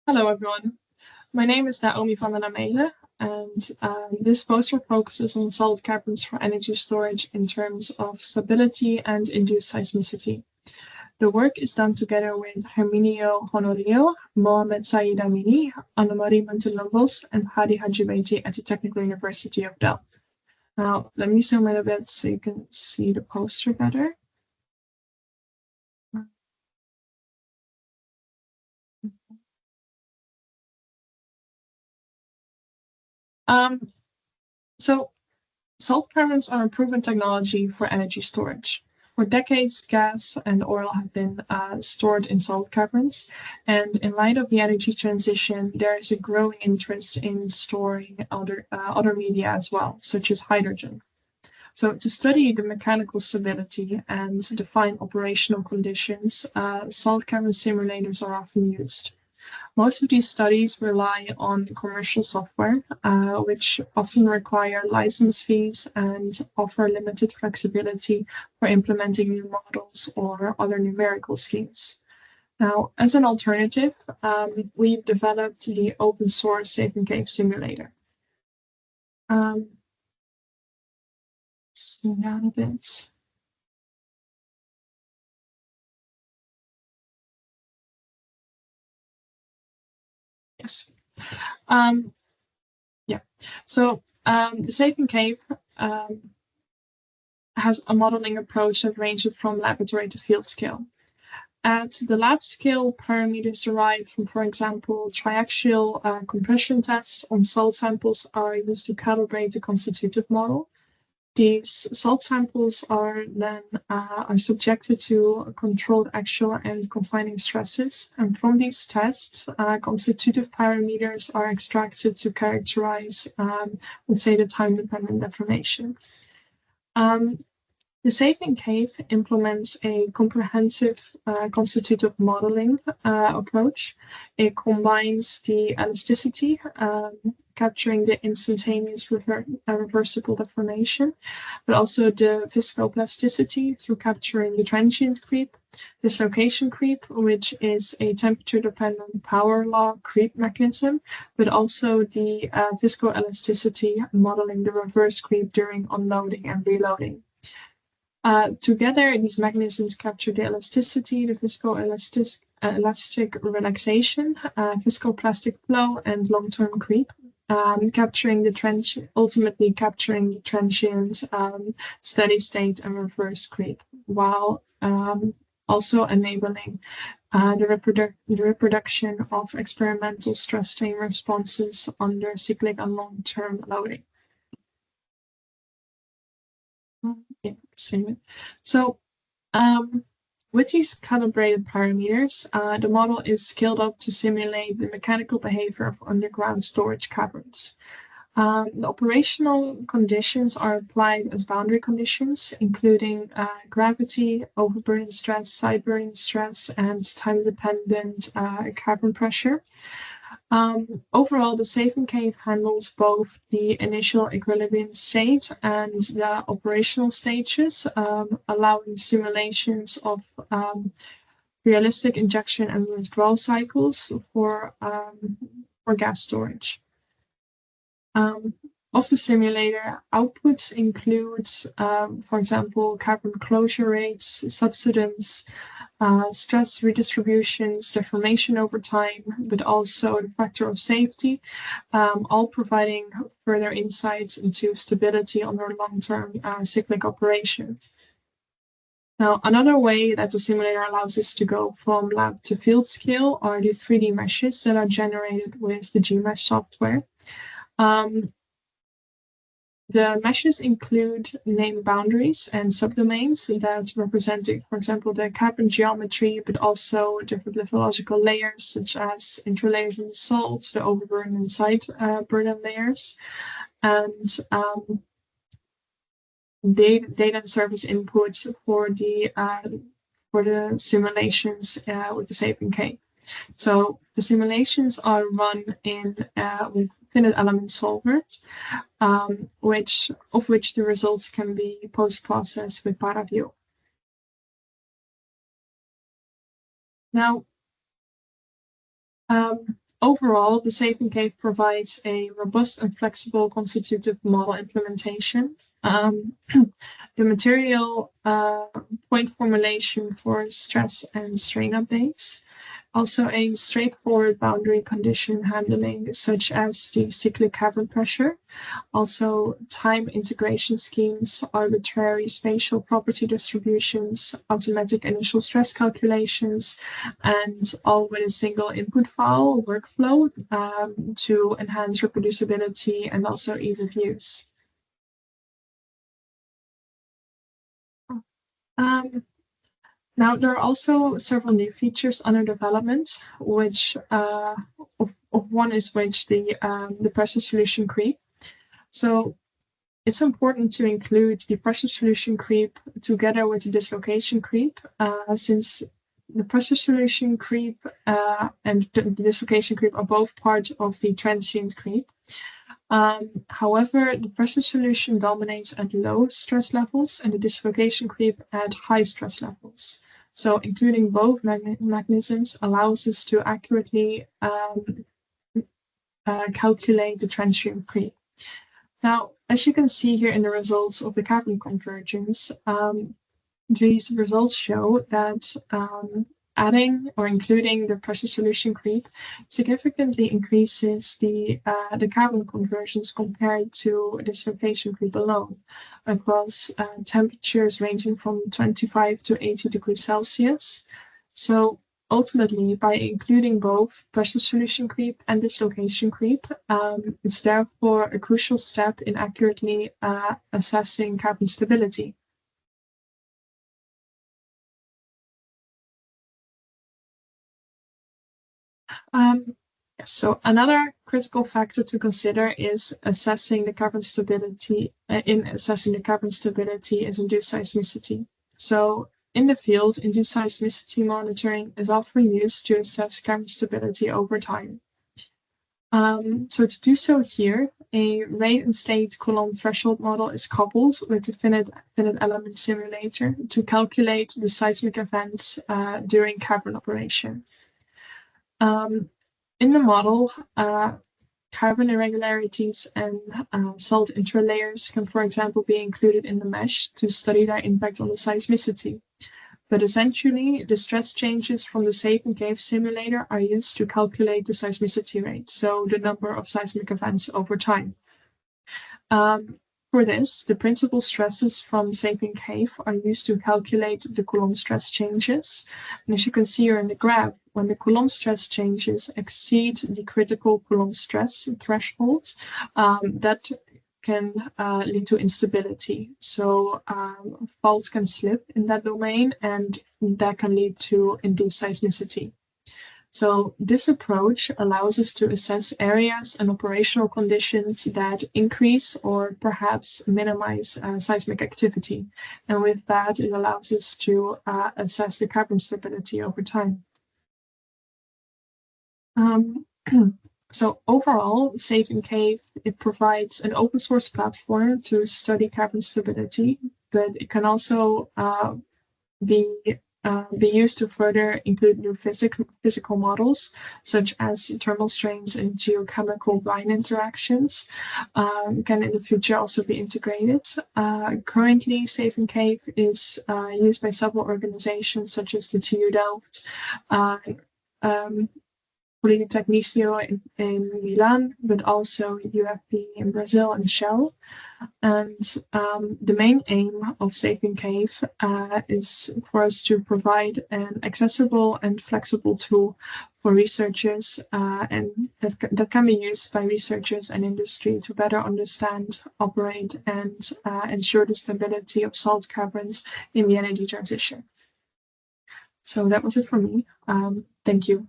Hello, everyone. My name is Naomi van Ameele, and this poster focuses on salt caverns for energy storage in terms of stability and induced seismicity. The work is done together with Herminio Honorio, Mohamed Said Amini, Annemarie Muntelumbos, and Hadi Hajibeji at the Technical University of Delft. Now, let me zoom in a bit so you can see the poster better. Um, so Salt caverns are a proven technology for energy storage. For decades, gas and oil have been stored in salt caverns, and in light of the energy transition, there is a growing interest in storing other media as well, such as hydrogen. So, to study the mechanical stability and define operational conditions, salt cavern simulators are often used. Most of these studies rely on commercial software, which often require license fees and offer limited flexibility for implementing new models or other numerical schemes. Now, as an alternative, we've developed the open source Safe and Cave simulator. So now a bit. Yes. Yeah. So the Safe and Cave has a modeling approach that ranges from laboratory to field scale. At the lab scale, parameters derived from, for example, triaxial compression tests on salt samples are used to calibrate the constitutive model. These salt samples are then are subjected to controlled axial and confining stresses, and from these tests, constitutive parameters are extracted to characterize, let's say, the time-dependent deformation. The Safe and Cave implements a comprehensive constitutive modeling approach. It combines the elasticity, capturing the instantaneous reversible deformation, but also the viscoplasticity through capturing the transient creep, dislocation creep, which is a temperature-dependent power law creep mechanism, but also the viscoelasticity, modeling the reverse creep during unloading and reloading. Together, these mechanisms capture the elasticity, the viscoelastic relaxation, viscoplastic flow, and long-term creep, capturing the ultimately capturing the transient, steady state, and reverse creep, while also enabling the reproduction of experimental stress strain responses under cyclic and long-term loading. Yeah, same it. So with these calibrated parameters, the model is scaled up to simulate the mechanical behavior of underground storage caverns. The operational conditions are applied as boundary conditions, including gravity, overburden stress, side-burning stress, and time-dependent cavern pressure. Overall, the Safe and Cave handles both the initial equilibrium state and the operational stages, allowing simulations of realistic injection and withdrawal cycles for gas storage. Of the simulator, outputs includes, for example, cavern closure rates, subsidence, stress redistributions, deformation over time, but also the factor of safety, all providing further insights into stability under long-term cyclic operation. Now, another way that the simulator allows us to go from lab to field scale are the 3D meshes that are generated with the GMesh software. The meshes include named boundaries and subdomains that represent, for example, the cavern geometry, but also different lithological layers, such as interlayers in the salt, the overburden and side burden layers. And they then serve as inputs for the simulations with the Safe and Cave. So the simulations are run in with finite element solvers, which the results can be post-processed with ParaView. Now, overall, the Safe and Cave provides a robust and flexible constitutive model implementation. The material point formulation for stress and strain updates. Also a straightforward boundary condition handling, such as the cyclic cavern pressure. Also time integration schemes, arbitrary spatial property distributions, automatic initial stress calculations, and all with a single input file workflow to enhance reproducibility and also ease of use. Now, there are also several new features under development, which of one is which the pressure solution creep. So it's important to include the pressure solution creep together with the dislocation creep, since the pressure solution creep and the dislocation creep are both part of the transient creep. However, the pressure solution dominates at low stress levels and the dislocation creep at high stress levels. So including both mechanisms allows us to accurately calculate the transient creep. Now, as you can see here in the results of the cavern convergence, these results show that adding or including the pressure solution creep significantly increases the cavern convergence compared to dislocation creep alone across temperatures ranging from 25 to 80 degrees Celsius. So ultimately, by including both pressure solution creep and dislocation creep, it's therefore a crucial step in accurately assessing cavern stability. So another critical factor to consider is assessing the cavern stability. In assessing the cavern stability is induced seismicity. So in the field, induced seismicity monitoring is often used to assess cavern stability over time. So to do so here, a rate and state Coulomb threshold model is coupled with the finite element simulator to calculate the seismic events during cavern operation. In the model, cavern irregularities and salt intralayers can, for example, be included in the mesh to study their impact on the seismicity. But essentially, the stress changes from the Safe and Cave simulator are used to calculate the seismicity rate, so the number of seismic events over time. For this, the principal stresses from Safe and Cave are used to calculate the Coulomb stress changes. And as you can see here in the graph, when the Coulomb stress changes exceed the critical Coulomb stress threshold, that can lead to instability. So faults can slip in that domain, and that can lead to induced seismicity. So this approach allows us to assess areas and operational conditions that increase or perhaps minimize seismic activity. And with that, it allows us to assess the cavern stability over time. So overall, Safe and Cave, it provides an open source platform to study cavern stability, but it can also be used to further include new physical models, such as thermal strains and geochemical brine interactions, can in the future also be integrated. Currently, Safe and Cave is used by several organizations, such as the TU Delft, Politecnico in Milan, but also UFP in Brazil and Shell. And the main aim of Safe and Cave is for us to provide an accessible and flexible tool for researchers, and that can be used by researchers and industry to better understand, operate, and ensure the stability of salt caverns in the energy transition. So that was it for me. Thank you.